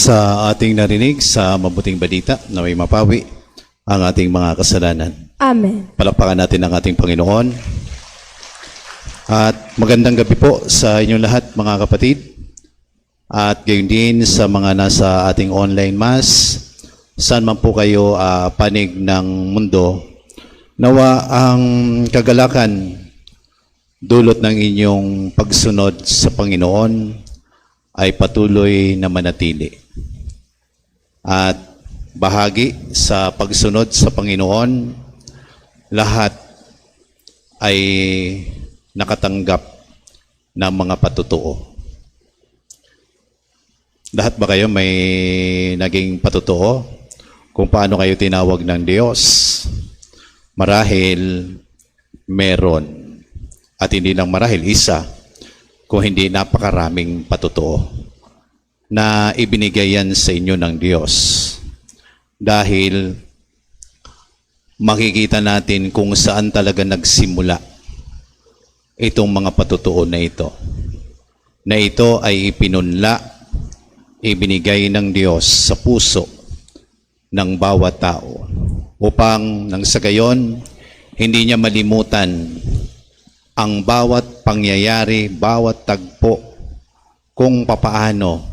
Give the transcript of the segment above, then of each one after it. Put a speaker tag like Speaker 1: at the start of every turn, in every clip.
Speaker 1: sa ating narinig sa mabuting balita na may mapawi ang ating mga kasalanan.
Speaker 2: Amen.
Speaker 1: Palakpakan natin ang ating Panginoon. At magandang gabi po sa inyong lahat mga kapatid. At gayon din sa mga nasa ating online mass, saan man po kayo panig ng mundo, nawa ang kagalakan dulot ng inyong pagsunod sa Panginoon ay patuloy na manatili. At bahagi sa pagsunod sa Panginoon, lahat ay nakatanggap ng mga patutuo. Lahat ba kayo may naging patutuo kung paano kayo tinawag ng Diyos? Marahil meron. At hindi lang marahil isa, kung hindi napakaraming patutuo na ibinigay yan sa inyo ng Diyos. Dahil makikita natin kung saan talaga nagsimula itong mga patutuo na ito. Na ito ay ipinunla, ibinigay ng Diyos sa puso ng bawat tao upang nang sa gayon, hindi niya malimutan ang bawat pangyayari, bawat tagpo, kung papaano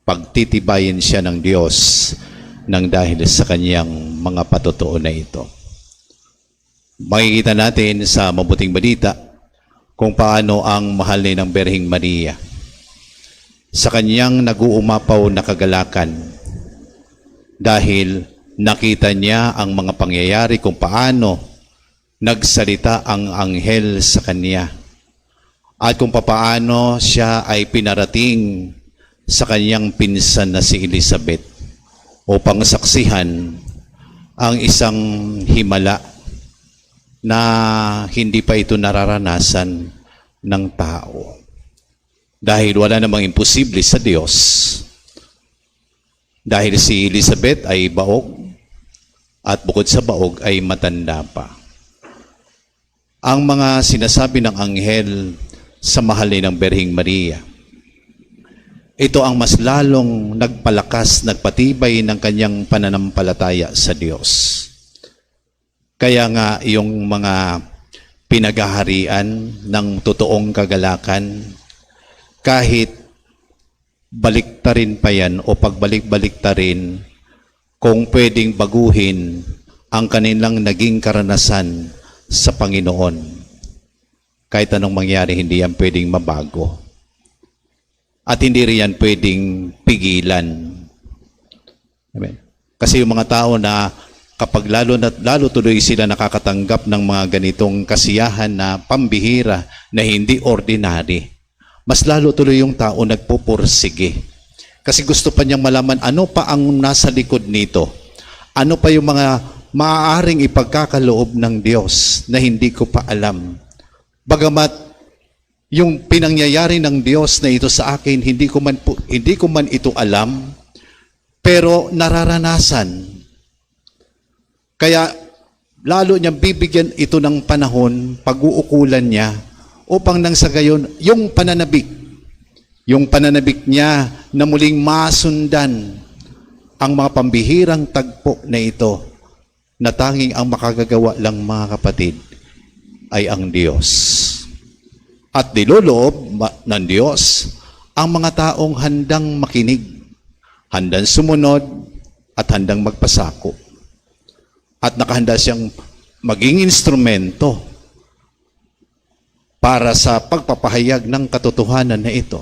Speaker 1: pagtitibayin siya ng Diyos nang dahil sa kanyang mga patutuo na ito. Makikita natin sa mabuting balita kung paano ang mahal ng Berhing Maria sa kanyang nag-uumapaw na kagalakan dahil nakita niya ang mga pangyayari kung paano nagsalita ang anghel sa kanya at kung papaano siya ay pinarating sa kanyang pinsan na si Elizabeth upang saksihan ang isang himala na hindi pa ito nararanasan ng tao. Dahil wala namang imposible sa Diyos. Dahil si Elizabeth ay baog at bukod sa baog ay matanda pa. Ang mga sinasabi ng anghel sa mahalin ng Berhing Maria, ito ang mas lalong nagpalakas, nagpatibay ng kanyang pananampalataya sa Diyos. Kaya nga yung mga pinaghaharian ng totoong kagalakan, kahit baliktarin pa yan o pagbalik-baliktarin, kung pwedeng baguhin ang kanilang naging karanasan sa Panginoon. Kahit anong mangyari, hindi yan pwedeng mabago. At hindi rin yan pwedeng pigilan. Amen. Kasi yung mga tao na kapag lalo tuloy sila nakakatanggap ng mga ganitong kasiyahan na pambihira na hindi ordinary, mas lalo tuloy yung tao nagpupursige. Kasi gusto pa niyang malaman ano pa ang nasa likod nito. Ano pa yung mga maaaring ipagkakaloob ng Diyos na hindi ko pa alam. Bagamat yung pinangyayari ng Diyos na ito sa akin, hindi ko man ito alam, pero nararanasan. Kaya lalo niyang bibigyan ito ng panahon, pag-uukulan niya, upang nang sa gayon, yung pananabik niya na muling masundan ang mga pambihirang tagpo na ito, na tanging ang makagagawa lang mga kapatid ay ang Diyos. At niloloob ng Diyos ang mga taong handang makinig, handang sumunod, at handang magpasako. At nakahanda siyang maging instrumento para sa pagpapahayag ng katotohanan na ito.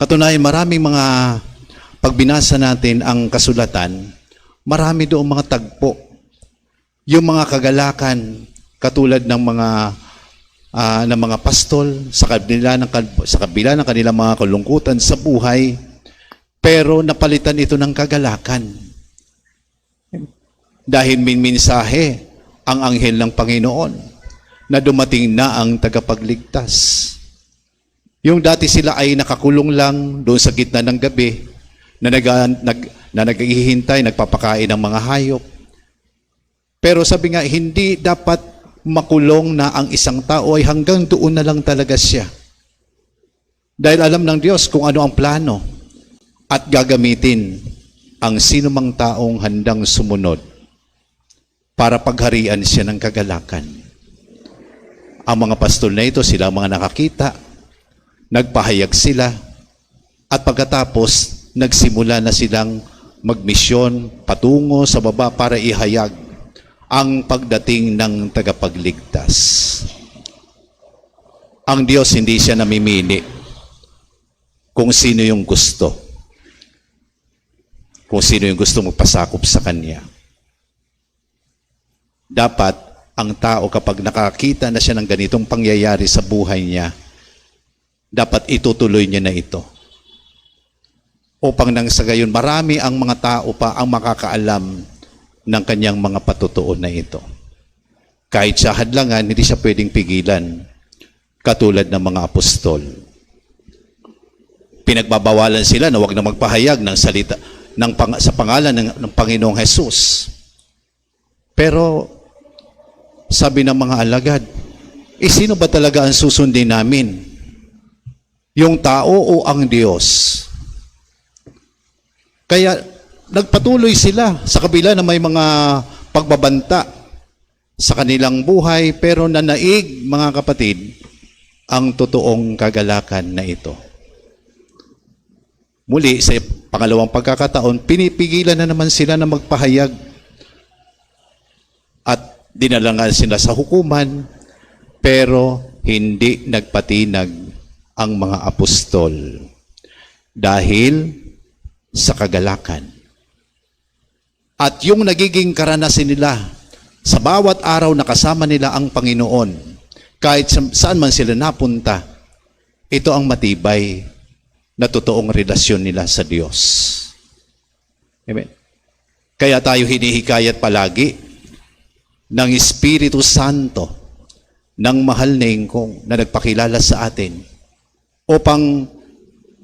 Speaker 1: Katunayan, maraming mga pagbinasa natin ang kasulatan, marami doong mga tagpo. Yung mga kagalakan, katulad ng mga pastol sa kabila ng kanilang mga kalungkutan sa buhay, pero napalitan ito ng kagalakan. Dahil minsahe ang anghel ng Panginoon na dumating na ang tagapagligtas. Yung dati sila ay nakakulong lang doon sa gitna ng gabi na naghihintay, nagpapakain ng mga hayop. Pero sabi nga, hindi dapat makulong na ang isang tao, ay hanggang doon na lang talaga siya. Dahil alam ng Diyos kung ano ang plano at gagamitin ang sinumang taong handang sumunod para pagharian siya ng kagalakan. Ang mga pastol na ito, sila ang mga nakakita, nagpahayag sila, at pagkatapos, nagsimula na silang magmisyon patungo sa baba para ihayag ang pagdating ng tagapagligtas. Ang Diyos hindi siya namimili kung sino yung gusto. Kung sino yung gusto magpasakop sa Kanya. Dapat ang tao kapag nakakita na siya ng ganitong pangyayari sa buhay niya, dapat itutuloy niya na ito. Upang nang sa gayon, marami ang mga tao pa ang makakaalam ng kanyang mga patutuon na ito. Kahit sa hadlangan, hindi siya pwedeng pigilan, katulad ng mga apostol. Pinagbabawalan sila na huwag na magpahayag ng salita sa pangalan ng Panginoong Hesus. Pero sabi ng mga alagad, sino ba talaga ang susundin namin? Yung tao o ang Diyos? Kaya nagpatuloy sila sa kabila na may mga pagbabanta sa kanilang buhay, pero nanaig, mga kapatid, ang totoong kagalakan na ito. Muli, sa pangalawang pagkakataon, pinipigilan na naman sila na magpahayag at dinalangan sila sa hukuman, pero hindi nagpatinag ang mga apostol dahil sa kagalakan. At yung nagiging karanasan nila sa bawat araw na kasama nila ang Panginoon, kahit saan man sila napunta, ito ang matibay na totoong relasyon nila sa Diyos. Amen. Kaya tayo hinihikayat palagi ng Espiritu Santo, ng mahal na Ingkong na nagpakilala sa atin upang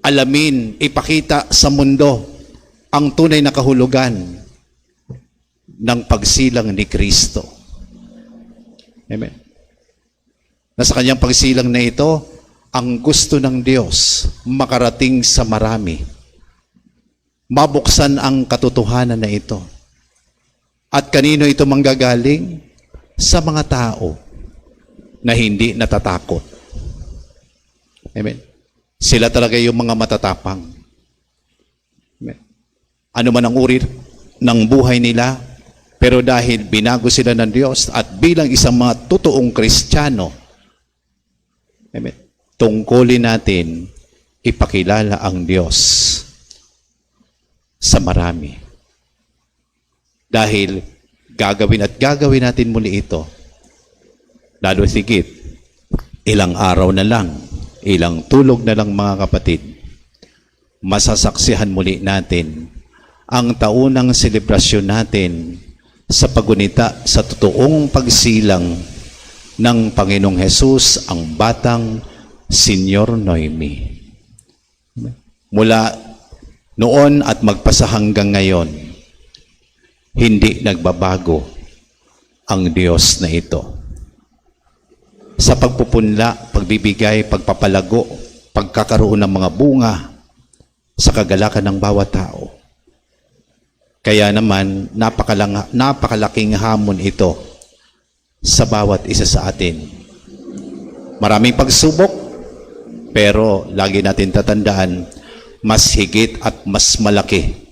Speaker 1: alamin, ipakita sa mundo ang tunay na kahulugan ng pagsilang ni Kristo. Amen. Nasa kanyang pagsilang na ito, ang gusto ng Diyos makarating sa marami. Mabuksan ang katotohanan na ito. At kanino ito manggagaling? Sa mga tao na hindi natatakot. Amen. Sila talaga yung mga matatapang. Amen. Ano man ang uri ng buhay nila, pero dahil binago sila ng Diyos at bilang isang mga totoong Kristiyano, amen, tungkulin natin ipakilala ang Diyos sa marami. Dahil gagawin natin muli ito, lalo higit, ilang araw na lang, ilang tulog na lang mga kapatid, masasaksihan muli natin ang taunang selebrasyon natin sa paggunita sa totoong pagsilang ng Panginoong Hesus, ang batang Senyor Noemi. Mula noon at magpasa hanggang ngayon, hindi nagbabago ang Diyos na ito. Sa pagpupunla, pagbibigay, pagpapalago, pagkakaroon ng mga bunga sa kagalakan ng bawat tao. Kaya naman, napakalaking hamon ito sa bawat isa sa atin. Maraming pagsubok, pero lagi natin tatandaan, mas higit at mas malaki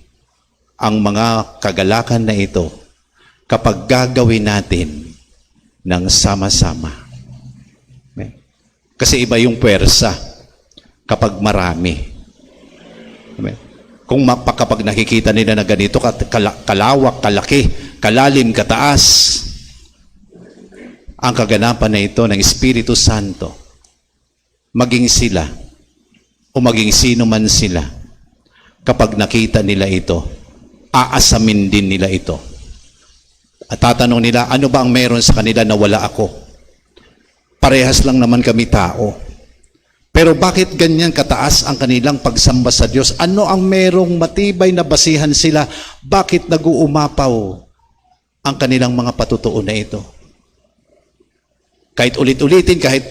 Speaker 1: ang mga kagalakan na ito kapag gagawin natin ng sama-sama. Kasi iba yung puwersa kapag marami. Kung kapag nakikita nila na ganito kalawak, kalaki, kalalim, kataas, ang kaganapan na ito ng Espiritu Santo, maging sila o maging sino man sila, kapag nakita nila ito, aasamin din nila ito. At tatanong nila, ano ba ang meron sa kanila na wala ako? Parehas lang naman kami tao. Pero bakit ganyan kataas ang kanilang pagsamba sa Diyos? Ano ang merong matibay na basihan sila? Bakit nag-uumapaw ang kanilang mga patutuon na ito? Kahit ulit-ulitin, kahit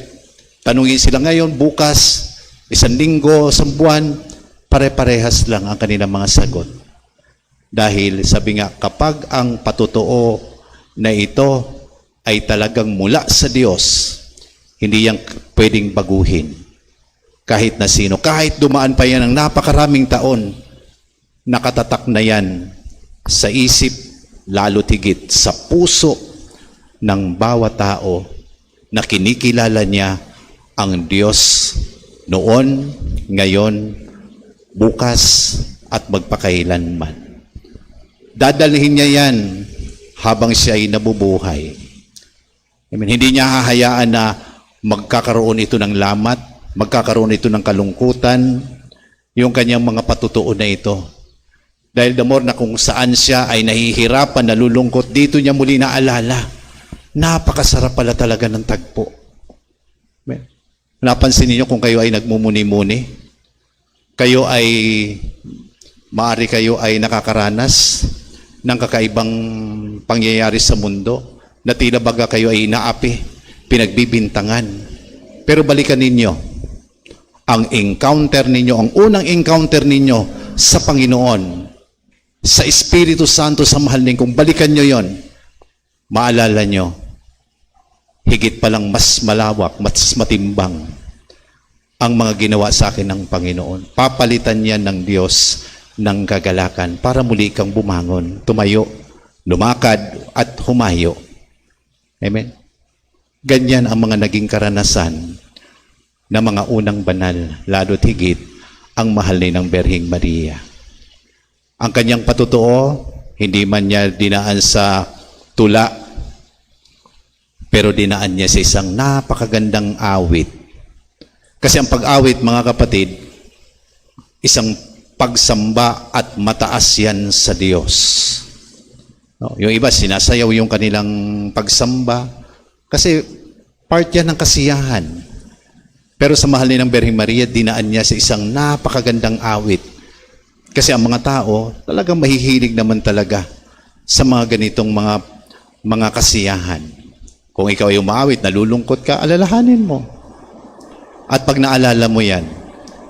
Speaker 1: tanungin sila ngayon, bukas, isang linggo, isang buwan, pare-parehas lang ang kanilang mga sagot. Dahil sabi nga, kapag ang patotoo na ito ay talagang mula sa Diyos, hindi yan pwedeng baguhin. Kahit na sino, kahit dumaan pa yan ng napakaraming taon, nakatatak na yan sa isip, lalo tigit sa puso ng bawat tao na kinikilala niya ang Diyos noon, ngayon, bukas, at magpakailanman. Dadalhin niya yan habang siya ay nabubuhay. Hindi niya hahayaan na magkakaroon ito ng lamat, magkakaroon ito ng kalungkutan, yung kanyang mga patutuo na ito. Dahil the more na kung saan siya ay nahihirapan, nalulungkot, dito niya muli naalala, napakasarap pala talaga ng tagpo. Napansin niyo kung kayo ay nagmumuni-muni, kayo ay, maaari kayo ay nakakaranas ng kakaibang pangyayari sa mundo, na tila baga kayo ay inaapi, pinagbibintangan. Pero balikan ninyo, ang encounter ninyo, ang unang encounter ninyo sa Panginoon, sa Espiritu Santo, sa mahal ning, kung balikan nyo yon, maalala nyo, higit palang mas malawak, mas matimbang ang mga ginawa sa akin ng Panginoon. Papalitan yan ng Diyos ng kagalakan para muli kang bumangon, tumayo, lumakad at humayo. Amen? Ganyan ang mga naging karanasan ng mga unang banal, lalo't higit ang mahal ni ng Berhing Maria. Ang kanyang patutuo, hindi man niya dinaan sa tula, pero dinaan niya sa isang napakagandang awit. Kasi ang pag-awit, mga kapatid, isang pagsamba at mataas yan sa Diyos. No, yung iba, sinasayaw yung kanilang pagsamba kasi part yan ng kasiyahan. Pero sa mahal ni ng Berhing Maria, dinaan niya sa isang napakagandang awit. Kasi ang mga tao, talagang mahihilig naman talaga sa mga ganitong mga kasiyahan. Kung ikaw ay umaawit, nalulungkot ka, alalahanin mo. At pag naalala mo yan,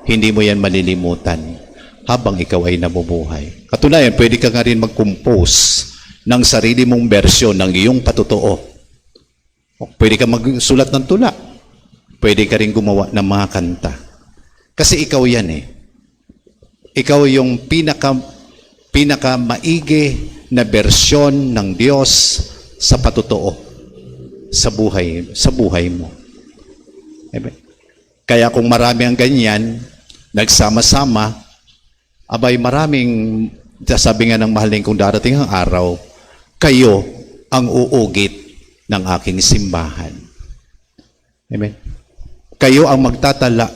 Speaker 1: hindi mo yan malilimutan habang ikaw ay nabubuhay. Katunayan, pwede ka nga rin mag-compose ng sarili mong bersyon ng iyong patutuo. Pwede ka magsulat ng tula. Pwede ka rin gumawa ng mga kanta. Kasi ikaw yan eh. Ikaw yung pinaka maigi na bersyon ng Diyos sa patutuo sa buhay mo. Amen. Kaya kung marami ang ganyan, nagsama-sama, abay maraming, sabi nga ng mahaling kung darating ang araw, kayo ang uugit ng aking simbahan. Amen. Kayo ang magtatala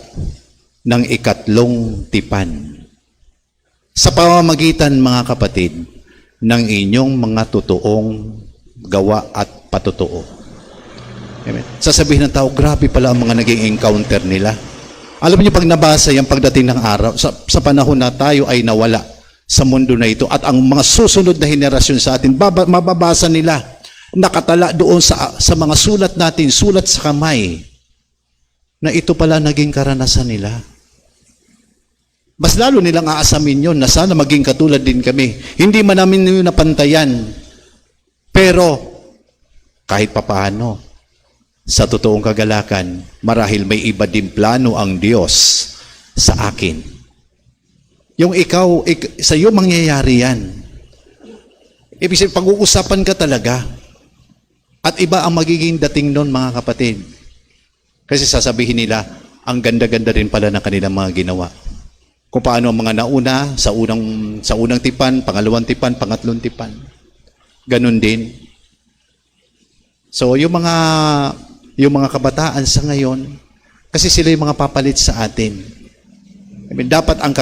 Speaker 1: ng ikatlong tipan. Sa pamamagitan, mga kapatid, ng inyong mga totoong gawa at patutuo. Amen. Sasabihin ng tao, grabe pala ang mga naging encounter nila. Alam niyo, pag nabasa yung pagdating ng araw, sa panahon na tayo ay nawala sa mundo na ito, at ang mga susunod na henerasyon sa atin, mababasa nila, nakatala doon sa mga sulat natin, sulat sa kamay, na ito pala naging karanasan nila. Mas lalo nilang aasamin yun na sana maging katulad din kami. Hindi man namin yun napantayan. Pero, kahit papaano, sa totoong kagalakan, marahil may iba din plano ang Diyos sa akin. Yung ikaw, sa iyo mangyayari yan. Ibig sabihin, pag-uusapan ka talaga. At iba ang magiging dating nun, mga kapatid. Kasi sasabihin nila, ang ganda-ganda rin pala ng kanilang mga ginawa. Kung paano ang mga nauna sa unang tipan, pangalawang tipan, pangatlong tipan. Ganun din. So yung mga kabataan sa ngayon, kasi sila yung mga papalit sa atin. I mean, dapat ang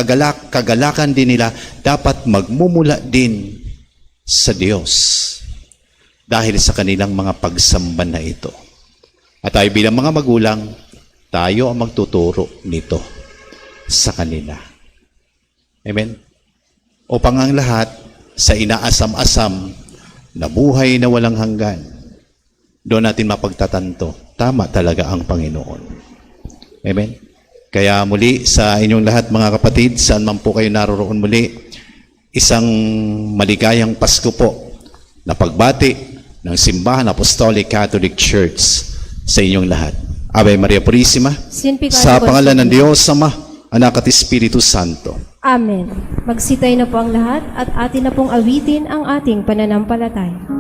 Speaker 1: kagalakan din nila, dapat magmumula din sa Diyos. Dahil sa kanilang mga pagsamba na ito. At tayo bilang mga magulang, tayo ang magtuturo nito sa kanila. Amen? Upang ang lahat sa inaasam-asam na buhay na walang hanggan, doon natin mapagtatanto, tama talaga ang Panginoon. Amen? Kaya muli sa inyong lahat mga kapatid, saan man po kayo naroroon muli, isang maligayang Pasko po na pagbati ng Simbahan Apostolic Catholic Church sa inyong lahat. Ave Maria Purisima, sa pangalan ng Diyos, Ama, Anak at Espiritu Santo.
Speaker 2: Amen. Magsitay na po ang lahat at atin na pong awitin ang ating pananampalataya.